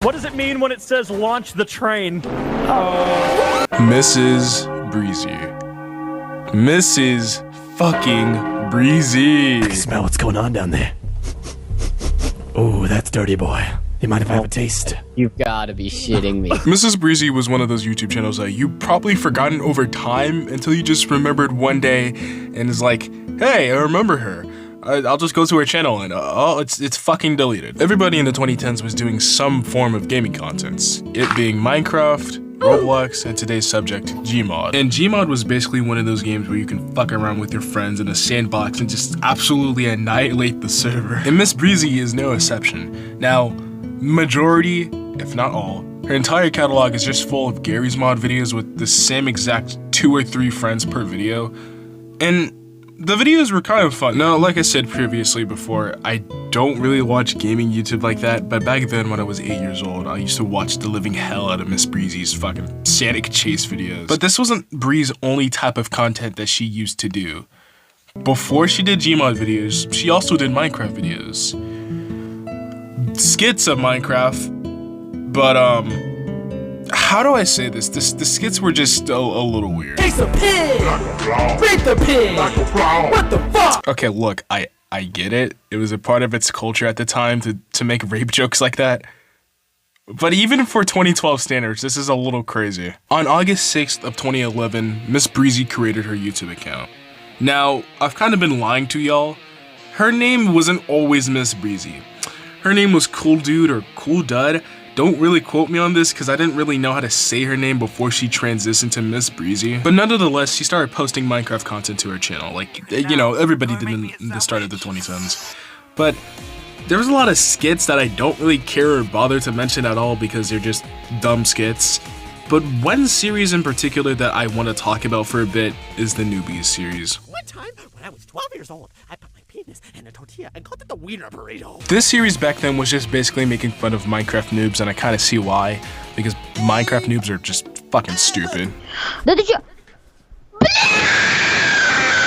What does it mean when it says launch the train? MsBreezy. Mrs. fucking Breezy. I smell what's going on down there. Oh, that's dirty boy. You mind if I have a taste? You've gotta be shitting me. MsBreezy was one of those YouTube channels that you probably forgotten over time until you just remembered one day and is like, hey, I remember her. I'll just go to her channel and oh, it's fucking deleted. Everybody in the 2010s was doing some form of gaming content, it being Minecraft, Roblox, and today's subject, Gmod. And Gmod was basically one of those games where you can fuck around with your friends in a sandbox and just absolutely annihilate the server. And MsBreezy is no exception. Now, majority, if not all, her entire catalog is just full of Garry's mod videos with the same exact 2 or 3 friends per video. And the videos were kind of fun. Now, like I said previously before, I don't really watch gaming YouTube like that, but back then when I was 8 years old, I used to watch the living hell out of MsBreezy's fucking Sanic chase videos. But this wasn't Bree's only type of content that she used to do. Before she did Gmod videos, she also did Minecraft videos. Skits of Minecraft, but how do I say this? The skits were just a little weird. Taste the pig! Rape the pig! What the fuck? Okay, look, I get it. It was a part of its culture at the time to make rape jokes like that. But even for 2012 standards, this is a little crazy. On August 6th of 2011, MsBreezy created her YouTube account. Now, I've kind of been lying to y'all. Her name wasn't always MsBreezy. Her name was Kuledud or Kuledud. Don't really quote me on this because I didn't really know how to say her name before she transitioned to MsBreezy. But nonetheless, she started posting Minecraft content to her channel, like, you know, everybody did in the start of the 2010s. But there was a lot of skits that I don't really care or bother to mention at all because they're just dumb skits. But one series in particular that I want to talk about for a bit is the Newbies series. One time, when I was 12 years old, I put my penis in a tortilla and called it the wiener burrito. This series back then was just basically making fun of Minecraft noobs, and I kind of see why, because Minecraft noobs are just fucking stupid.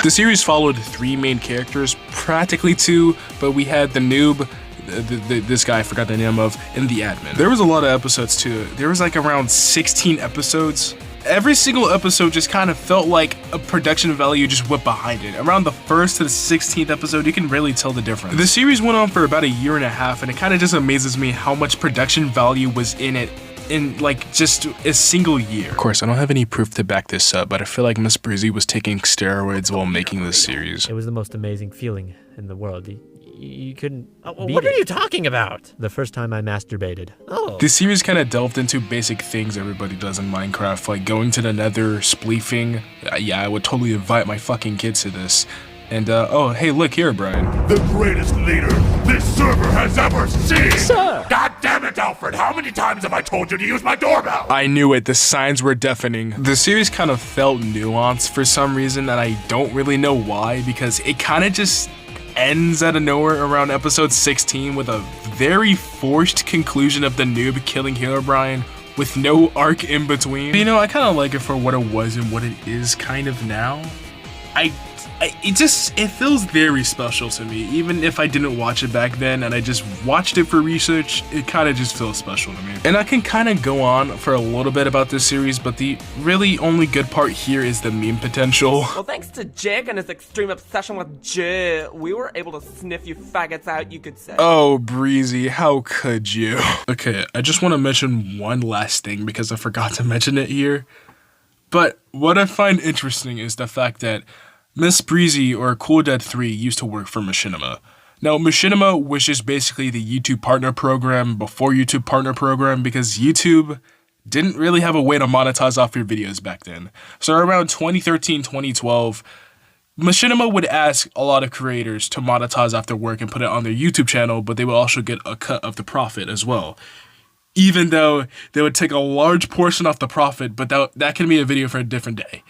The series followed 3 main characters, practically 2, but we had the noob, this guy I forgot the name of, and the admin. There was a lot of episodes too. There was like around 16 episodes. Every single episode just kind of felt like a production value just went behind it. Around the 1st to the 16th episode, you can really tell the difference. The series went on for about 1.5 years, and it kind of just amazes me how much production value was in it in like just a single year. Of course, I don't have any proof to back this up, but I feel like MsBreezy was taking steroids while making this series. It was the most amazing feeling in the world. You couldn't beat What are it. you talking about? The first time I masturbated. Oh. This series kind of delved into basic things everybody does in Minecraft, like going to the nether, spleefing. Yeah, I would totally invite my fucking kids to this. And, oh, hey, look here, Brian. The greatest leader this server has ever seen! Sir! God damn it, Alfred! How many times have I told you to use my doorbell? I knew it, the signs were deafening. The series kind of felt nuanced for some reason, and I don't really know why, because it kind of just ends out of nowhere around episode 16 with a very forced conclusion of the noob killing Herobrine with no arc in between. But, you know, I kind of like it for what it was and what it is kind of now. It feels very special to me. Even if I didn't watch it back then and I just watched it for research, it kind of just feels special to me. And I can kind of go on for a little bit about this series, but the really only good part here is the meme potential. Well, thanks to Jake and his extreme obsession with J, we were able to sniff you faggots out, you could say. Oh, Breezy, how could you? Okay, I just want to mention one last thing because I forgot to mention it here. But what I find interesting is the fact that MsBreezy or Kuledud 3 used to work for Machinima. Now, Machinima was just basically the YouTube partner program before YouTube partner program because YouTube didn't really have a way to monetize off your videos back then. So around 2013, 2012, Machinima would ask a lot of creators to monetize off their work and put it on their YouTube channel, but they would also get a cut of the profit as well. Even though they would take a large portion off the profit, but that can be a video for a different day.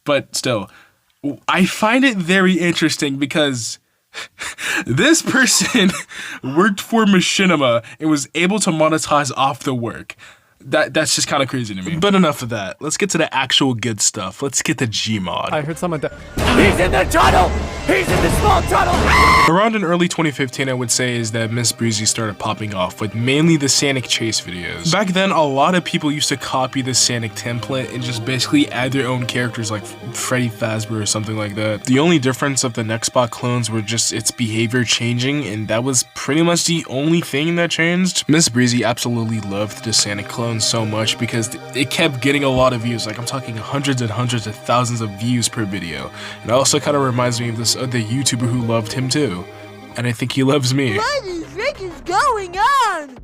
But still, I find it very interesting because this person worked for Machinima and was able to monetize off the work. That's just kind of crazy to me. But enough of that. Let's get to the actual good stuff. Let's get to Gmod. I heard someone He's in the tunnel! He's in the small tunnel! Around in early 2015, I would say, is that MsBreezy started popping off with mainly the Sanic chase videos. Back then, a lot of people used to copy the Sanic template and just basically add their own characters like Freddy Fazbear or something like that. The only difference of the Nextbot clones were just its behavior changing, and that was pretty much the only thing that changed. MsBreezy absolutely loved the Sanic clones so much because it kept getting a lot of views. Like, I'm talking hundreds and hundreds of thousands of views per video. It also kind of reminds me of this other YouTuber who loved him too. And I think he loves me. What the frick is going on?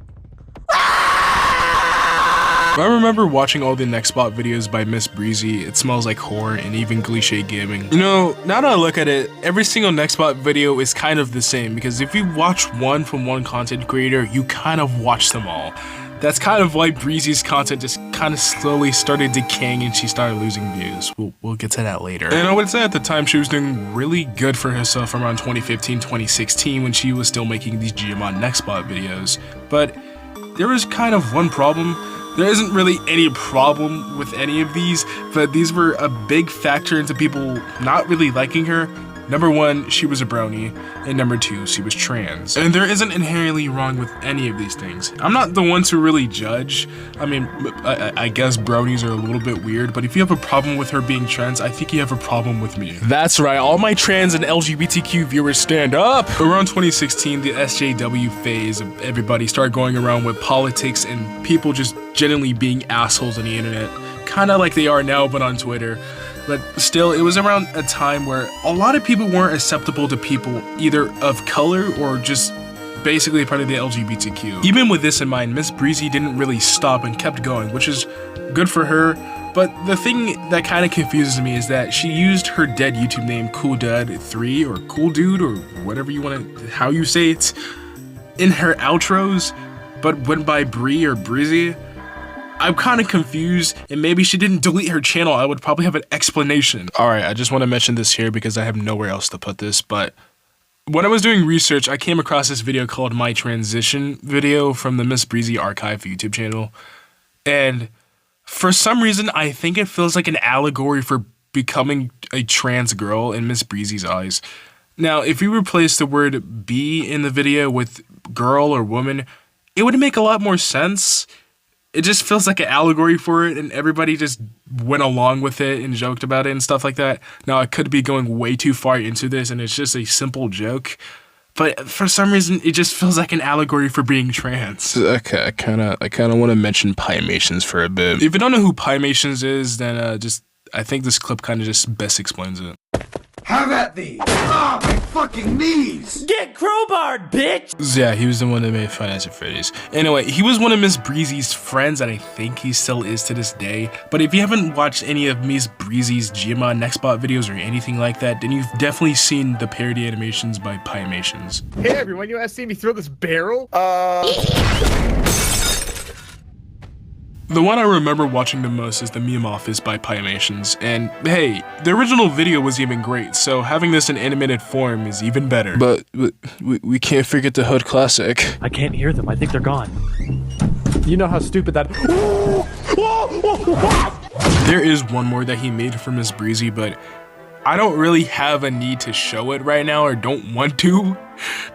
I remember watching all the Nextbot videos by MsBreezy, It Smells Like Horror, and even Glich'e Gaming. You know, now that I look at it, every single Nextbot video is kind of the same, because if you watch one from one content creator, you kind of watch them all. That's kind of why Breezy's content just kind of slowly started decaying and she started losing views. We'll get to that later. And I would say at the time she was doing really good for herself around 2015, 2016 when she was still making these Gmod Nextbot videos. But there was kind of one problem. There isn't really any problem with any of these, but these were a big factor into people not really liking her. Number one, she was a brony, and number two, she was trans. And there isn't inherently wrong with any of these things. I'm not the one to really judge. I mean, I guess bronies are a little bit weird, but if you have a problem with her being trans, I think you have a problem with me. That's right, all my trans and LGBTQ viewers stand up! Around 2016, the SJW phase of everybody started going around with politics and people just genuinely being assholes on the internet. Kinda like they are now, but on Twitter. But still, it was around a time where a lot of people weren't acceptable to people either of color or just basically part of the LGBTQ. Even with this in mind, MsBreezy didn't really stop and kept going, which is good for her. But the thing that kind of confuses me is that she used her dead YouTube name Kuledud 3 or Cool Dude or whatever you want to, how you say it, in her outros, but went by Bree or Breezy. I'm kind of confused, and maybe she didn't delete her channel. I would probably have an explanation. Alright, I just want to mention this here because I have nowhere else to put this, but when I was doing research, I came across this video called My Transition video from the MsBreezy Archive YouTube channel, and for some reason, I think it feels like an allegory for becoming a trans girl in MsBreezy's eyes. Now, if you replace the word B in the video with girl or woman, it would make a lot more sense. It just feels like an allegory for it, and everybody just went along with it and joked about it and stuff like that. Now, I could be going way too far into this, and it's just a simple joke, but for some reason, it just feels like an allegory for being trans. Okay, I kind of want to mention Pymations for a bit. If you don't know who Pymations is, then I think this clip kind of just best explains it. Have at thee! Ah, my fucking knees! Get crowbarred, bitch! Yeah, he was the one that made Five Nights at Freddy's. Anyway, he was one of MsBreezy's friends, and I think he still is to this day. But if you haven't watched any of MsBreezy's Gmod Nextbot videos or anything like that, then you've definitely seen the parody animations by Pymations. Hey everyone, you wanna see me throw this barrel? The one I remember watching the most is the Meme Office by Pymations, and hey, the original video was even great, so having this in animated form is even better. But we can't forget the Hood Classic. I can't hear them. I think they're gone. You know how stupid that. There is one more that he made for MsBreezy, but I don't really have a need to show it right now, or don't want to,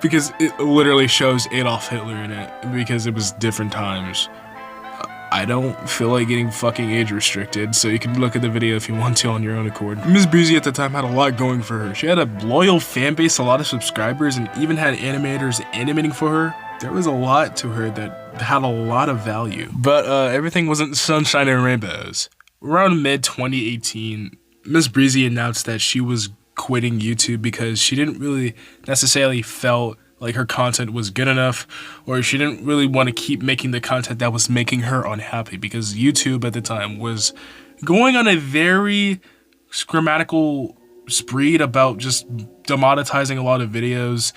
because it literally shows Adolf Hitler in it, because it was different times. I don't feel like getting fucking age restricted, so you can look at the video if you want to on your own accord. MsBreezy at the time had a lot going for her. She had a loyal fan base, a lot of subscribers, and even had animators animating for her. There was a lot to her that had a lot of value. But everything wasn't sunshine and rainbows. Around mid-2018, MsBreezy announced that she was quitting YouTube because she didn't really necessarily felt like her content was good enough, or she didn't really want to keep making the content that was making her unhappy, because YouTube at the time was going on a very grammatical spree about just demonetizing a lot of videos,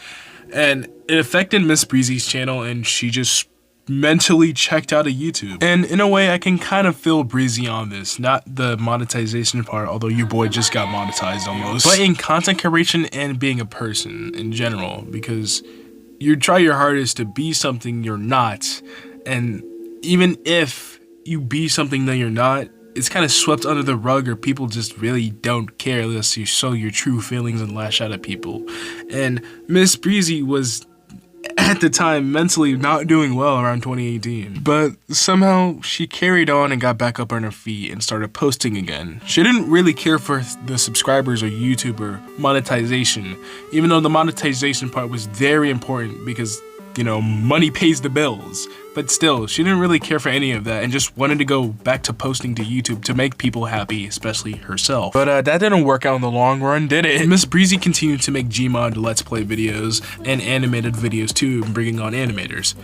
and it affected MsBreezy's channel, and she just mentally checked out of YouTube. And in a way, I can kind of feel Breezy on this, not the monetization part, although your boy just got monetized almost, but in content creation and being a person in general, because you try your hardest to be something you're not, and even if you be something that you're not, it's kind of swept under the rug, or people just really don't care unless you show your true feelings and lash out at people. And MsBreezy was at the time mentally not doing well around 2018, but somehow she carried on and got back up on her feet and started posting again. She didn't really care for the subscribers or YouTuber monetization, even though the monetization part was very important because, you know, money pays the bills. But still, she didn't really care for any of that and just wanted to go back to posting to YouTube to make people happy, especially herself. But that didn't work out in the long run, did it? MsBreezy continued to make Gmod Let's Play videos and animated videos too, bringing on animators.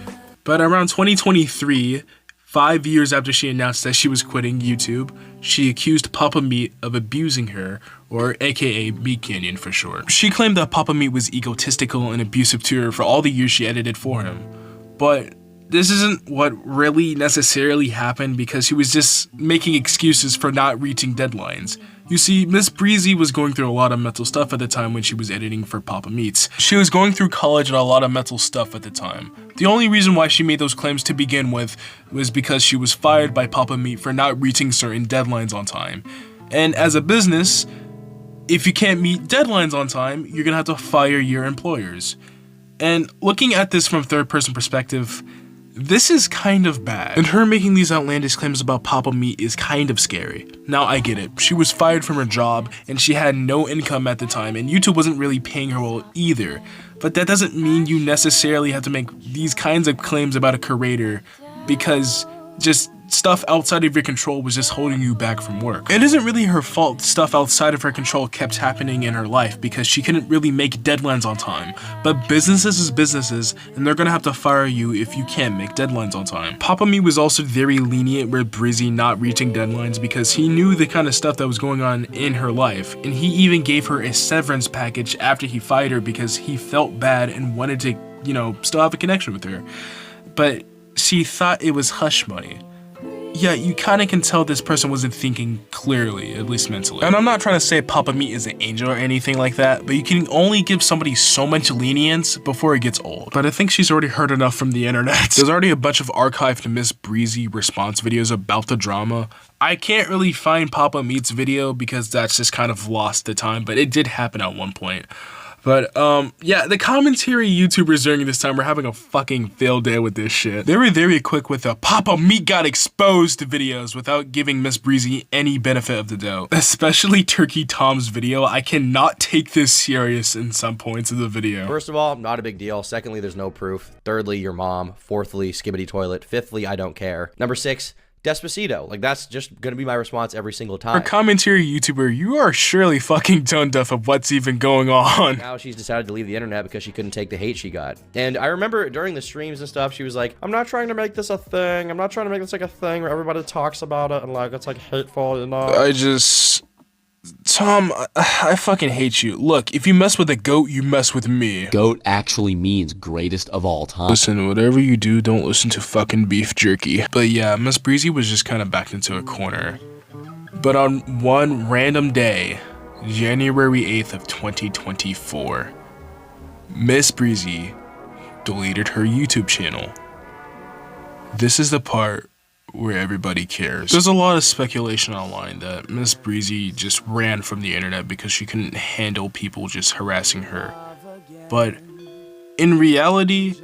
But around 2023, 5 years after she announced that she was quitting YouTube, she accused Papa Meat of abusing her, or aka Meatcanyon for short. She claimed that Papa Meat was egotistical and abusive to her for all the years she edited for him. But this isn't what really necessarily happened, because she was just making excuses for not reaching deadlines. You see, MsBreezy was going through a lot of mental stuff at the time when she was editing for Papa Meats. She was going through college and a lot of mental stuff at the time. The only reason why she made those claims to begin with was because she was fired by Papa Meat for not reaching certain deadlines on time. And as a business, if you can't meet deadlines on time, you're gonna have to fire your employers. And looking at this from a third-person perspective, this is kind of bad, and her making these outlandish claims about Papa Meat is kind of scary. Now I get it, she was fired from her job and she had no income at the time, and YouTube wasn't really paying her well either, but that doesn't mean you necessarily have to make these kinds of claims about a creator, because just stuff outside of your control was just holding you back from work. It isn't really her fault stuff outside of her control kept happening in her life, because she couldn't really make deadlines on time. But businesses is businesses, and they're gonna have to fire you if you can't make deadlines on time. Papa Meat was also very lenient with Breezy not reaching deadlines because he knew the kind of stuff that was going on in her life, and he even gave her a severance package after he fired her because he felt bad and wanted to, you know, still have a connection with her. But she thought it was hush money. Yeah, you kind of can tell this person wasn't thinking clearly, at least mentally. And I'm not trying to say Papa Meat is an angel or anything like that, but you can only give somebody so much lenience before it gets old. But I think she's already heard enough from the internet. There's already a bunch of archived MsBreezy response videos about the drama. I can't really find Papa Meat's video because that's just kind of lost the time, but it did happen at one point. But, yeah, the commentary YouTubers during this time were having a fucking field day with this shit. They were very quick with the Papa Meat got exposed videos without giving MsBreezy any benefit of the doubt. Especially Turkey Tom's video. I cannot take this serious in some points of the video. First of all, not a big deal. Secondly, there's no proof. Thirdly, your mom. Fourthly, skibbity toilet. Fifthly, I don't care. Number 6, Despacito. Like, that's just gonna be my response every single time. For commentary YouTuber, you are surely fucking tone deaf of what's even going on. Now she's decided to leave the internet because she couldn't take the hate she got. And I remember during the streams and stuff, she was like, I'm not trying to make this a thing. I'm not trying to make this like a thing where everybody talks about it and like it's like hateful, you know? Tom, I fucking hate you. Look, if you mess with a goat, you mess with me. Goat actually means greatest of all time. Listen, whatever you do, don't listen to fucking beef jerky. But yeah, MsBreezy was just kind of backed into a corner. But on one random day, January 8th of 2024, MsBreezy deleted her YouTube channel. This is the part where everybody cares. There's a lot of speculation online that MsBreezy just ran from the internet because she couldn't handle people just harassing her. But in reality,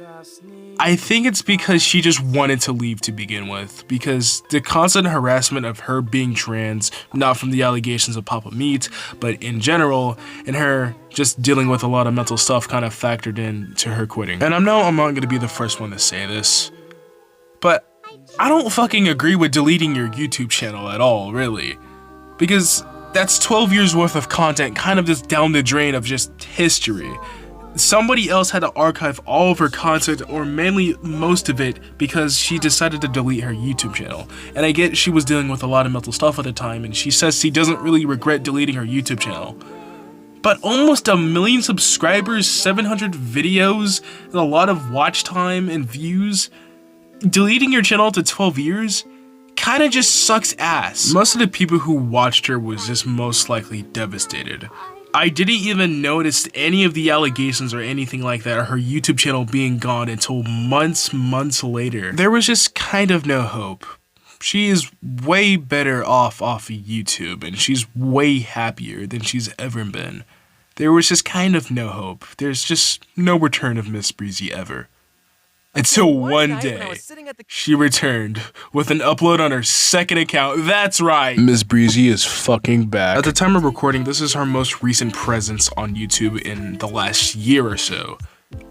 I think it's because she just wanted to leave to begin with, because the constant harassment of her being trans, not from the allegations of Papa Meat, but in general, and her just dealing with a lot of mental stuff kind of factored in to her quitting. And I'm not gonna be the first one to say this, but I don't fucking agree with deleting your YouTube channel at all, really. Because that's 12 years worth of content kind of just down the drain of just history. Somebody else had to archive all of her content, or mainly most of it, because she decided to delete her YouTube channel. And I get she was dealing with a lot of mental stuff at the time, and she says she doesn't really regret deleting her YouTube channel. But almost 1 million subscribers, 700 videos, and a lot of watch time and views. Deleting your channel to 12 years kinda just sucks ass. Most of the people who watched her was just most likely devastated. I didn't even notice any of the allegations or anything like that, or her YouTube channel being gone until months later. There was just kind of no hope. she is way better off of YouTube, and she's way happier than she's ever been. There was just kind of no hope. There's just no return of MsBreezy ever. Until one day, she returned with an upload on her second account. That's right, MsBreezy is fucking back. At the time of recording, this is her most recent presence on YouTube in the last year or so.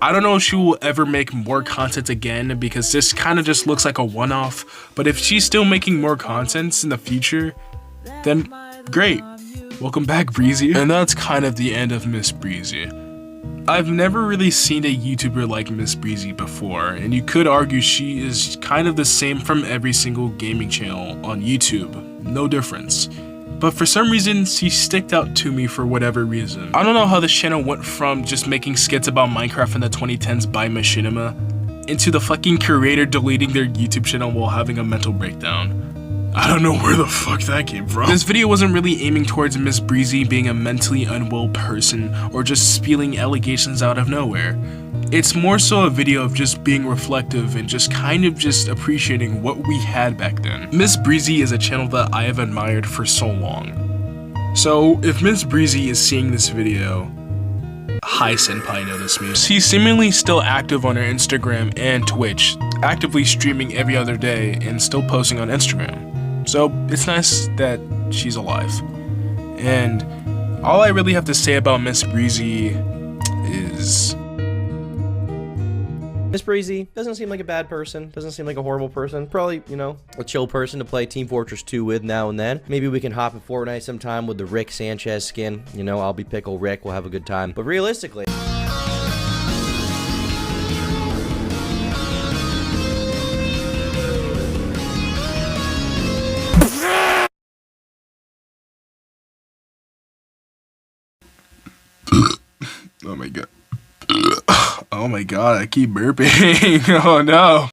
I don't know if she will ever make more content again, because this kind of just looks like a one-off, but if she's still making more content in the future, then great. Welcome back, Breezy. And that's kind of the end of MsBreezy. I've never really seen a YouTuber like MsBreezy before, and you could argue she is kind of the same from every single gaming channel on YouTube. No difference. But for some reason, she sticked out to me for whatever reason. I don't know how this channel went from just making skits about Minecraft in the 2010s by Machinima into the fucking creator deleting their YouTube channel while having a mental breakdown. I don't know where the fuck that came from. This video wasn't really aiming towards MsBreezy being a mentally unwell person or just spewing allegations out of nowhere. It's more so a video of just being reflective and just kind of just appreciating what we had back then. MsBreezy is a channel that I have admired for so long. So if MsBreezy is seeing this video, hi senpai, notice me. She's seemingly still active on her Instagram and Twitch, actively streaming every other day and still posting on Instagram. So it's nice that she's alive. And all I really have to say about MsBreezy is... MsBreezy doesn't seem like a bad person, doesn't seem like a horrible person. Probably, you know, a chill person to play Team Fortress 2 with now and then. Maybe we can hop in Fortnite sometime with the Rick Sanchez skin. You know, I'll be Pickle Rick, we'll have a good time. But realistically... Oh my god. Oh my god, I keep burping. Oh no.